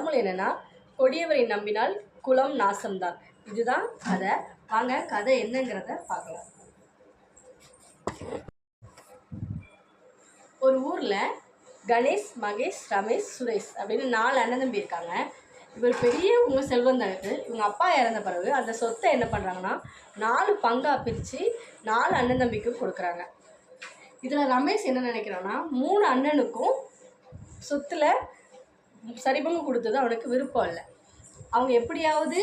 பழமொழி என்னென்னா, கொடியவரை நம்பினால் குலம் நாசம்தான். இதுதான் கதை. வாங்க கதை என்னங்கிறத பார்க்கலாம். ஒரு ஊரில் கணேஷ், மகேஷ், ரமேஷ், சுரேஷ் அப்படின்னு 4 அண்ணன் தம்பி இருக்காங்க. இவர் பெரியவங்க செல்வந்தனுக்கு இவங்க அப்பா இறந்த பிறகு அந்த சொத்தை என்ன பண்ணுறாங்கன்னா 4 பங்காக பிரித்து 4 அண்ணன் தம்பிக்கு கொடுக்குறாங்க. இதில் ரமேஷ் என்ன நினைக்கிறான்னா 3 அண்ணனுக்கும் சொத்தில் சரிபங்கு கொடுத்தது அவனுக்கு விருப்பம் இல்லை. அவங்க எப்படியாவது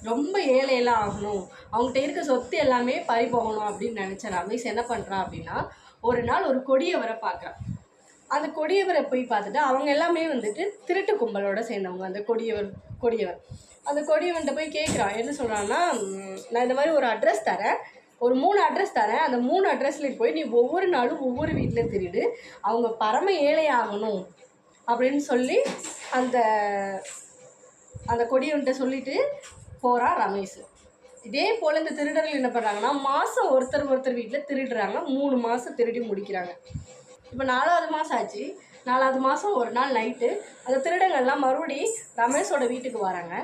ரொம்ப ஏழையெல்லாம் ஆகணும், அவங்ககிட்ட இருக்க சொத்து எல்லாமே பறி போகணும் அப்படின்னு நினச்ச ரமேஷ் என்ன பண்ணுறான் அப்படின்னா, ஒரு நாள் ஒரு கொடியவரை பார்க்குறான். அந்த கொடியவரை போய் பார்த்துட்டு அவங்க எல்லாமே வந்துட்டு திருட்டு கும்பலோடு சேர்ந்தவங்க. அந்த கொடியவர் அந்த கொடியவன்கிட்ட போய் கேட்குறான். என்ன சொல்கிறான்னா, நான் இந்த மாதிரி ஒரு அட்ரஸ் தரேன், ஒரு 3 அட்ரஸ் தரேன், அந்த 3 அட்ரஸ்லேயும் போய் நீ ஒவ்வொரு நாளும் ஒவ்வொரு வீட்டில் திருடு, அவங்க பரம ஏழையாகணும் அப்படின்னு சொல்லி அந்த கொடியவன்கிட்ட சொல்லிட்டு போகிறான் ரமேஷ். இதே போல் இந்த திருடர்கள் என்ன பண்ணுறாங்கன்னா, மாதம் ஒருத்தர் வீட்டில் திருடுறாங்க. 3 மாதம் திருடி முடிக்கிறாங்க. இப்போ 4வது மாதம் ஆச்சு. 4வது மாதம் ஒரு நாள் நைட்டு அந்த திருடங்கள்லாம் மறுபடி ரமேஷோட வீட்டுக்கு வராங்க.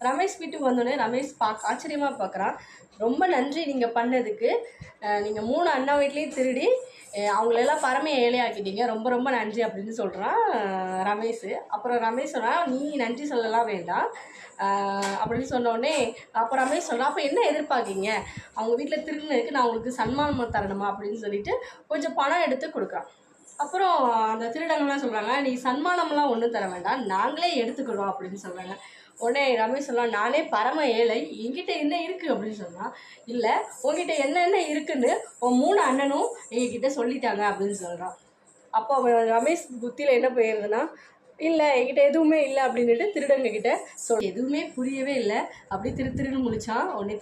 ரமேஷ் வீட்டுக்கு வந்தோடனே ரமேஷ் ஆச்சரியமாக பார்க்குறான். ரொம்ப நன்றி நீங்கள் பண்ணதுக்கு, நீங்கள் 3 அண்ணா வீட்லேயும் திருடி அவங்களெல்லாம் பரம ஏழையாக்கிட்டீங்க, ரொம்ப ரொம்ப நன்றி அப்படின்னு சொல்கிறான் ரமேஷ். அப்புறம் ரமேஷ் சொன்னால், நீ நன்றி சொல்லலாம் வேண்டாம் அப்படின்னு சொன்னோடனே அப்போ ரமேஷ் சொல்கிறான், அப்போ என்ன எதிர்பார்க்கீங்க, அவங்க வீட்டில் திருடினதுக்கு நான் உங்களுக்கு சன்மானம் தரணுமா அப்படின்னு சொல்லிட்டு கொஞ்சம் பணம் எடுத்து கொடுக்குறான். அப்புறம் அந்த திருடங்கள்லாம் சொல்கிறாங்க, நீ சன்மானம்லாம் ஒன்றும் தர வேண்டாம், நாங்களே எடுத்துக்கிறோம் அப்படின்னு சொல்கிறாங்க. உடனே ரமேஷ் சொல்லலாம், நானே பரம ஏழை, என்கிட்ட என்ன இருக்குது அப்படின்னு சொன்னால், இல்லை உங்ககிட்ட என்னென்ன இருக்குன்னு உன் 3 அண்ணனும் எங்ககிட்ட சொல்லிட்டாங்க அப்படின்னு சொல்கிறான். அப்போ அவன் ரமேஷ் புத்தியில் என்ன போயிருதுன்னா, இல்லை என்கிட்ட எதுவுமே இல்லை அப்படின்ட்டு திருடங்கக்கிட்ட எதுவுமே புரியவே இல்லை. அப்படி திருன்னு முடித்தான். உடனே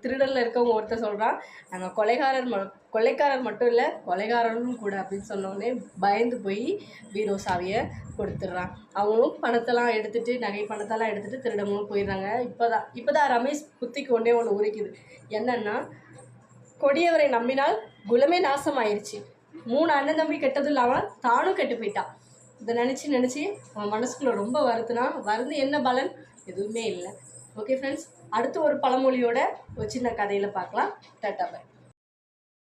திருடனில் இருக்கவங்க ஒருத்தர் சொல்கிறான், நாங்கள் கொள்ளைக்காரர் மட்டும் இல்லை கொலைகாரரும் கூட அப்படின்னு சொன்னோடனே பயந்து போய் பீரோ சாவியை கொடுத்துட்றான். அவங்களும் பணத்தெல்லாம் எடுத்துகிட்டு நகை பணத்தெல்லாம் எடுத்துகிட்டு திருடங்களும் போயிடுறாங்க. இப்போதான் ரமேஷ் புத்திக்கு ஒன்றே ஒன்று உரைக்குது. என்னென்னா, கொடியவரை நம்பினால் குலமே நாசம் ஆயிடுச்சு. 3 அண்ணன் தம்பி கெட்டதும் இல்லாமல் தானும் கெட்டு போயிட்டான். இதை நினச்சி அவன் மனசுக்குள்ளே ரொம்ப வருந்து என்ன பலன், எதுவுமே இல்லை. ஓகே ஃப்ரெண்ட்ஸ், அடுத்து ஒரு பழமொழியோட ஒரு சின்ன கதையில் பார்க்கலாம். Tata by.